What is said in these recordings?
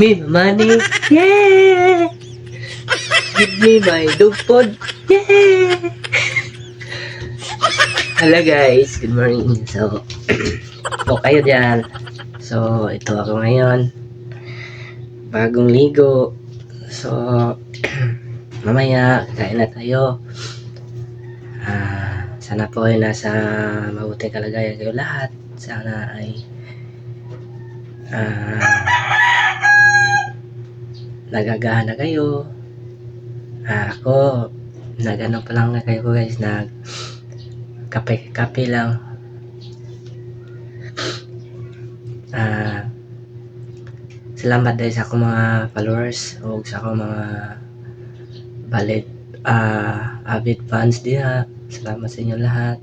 me money, yeah! Give me my dog food, yeah! Hello guys, good morning. So, po kayo dyan. So, ito ako ngayon. Bagong ligo. So, mamaya, kain na tayo. Sana po ay nasa mabuting kalagayan kayo lahat. Sana ay nagagana kayo. Ako, nagano pa lang na kayo guys, kape lang. Salamat dahil sa akong mga followers o sa akong mga valid avid fans diha. Salamat sa inyo lahat.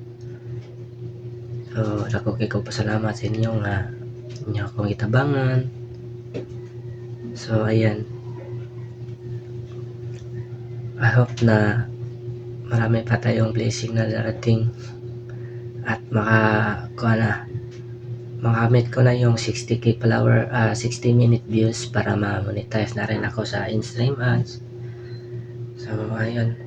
So, dako kay ko pasalamat sa inyo nga inyo akong itabangan. So, ayan. I hope na marami pa tayong blessing na darating at makamit ko na yung 60k follower, 60-minute views para ma-monetize na rin ako sa in-stream ads. So, ayun.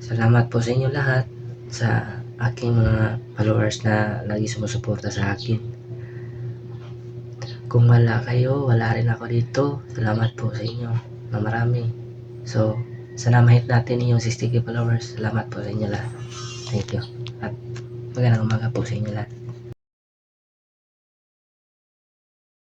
Salamat po sa inyo lahat sa aking mga followers na lagi sumusuporta sa akin. Kung wala kayo, wala rin ako dito. Salamat po sa inyo na marami. So, sana mahit natin yung 60k followers. Salamat po sa inyo lahat. Thank you. At magandang umaga po sa inyo lahat.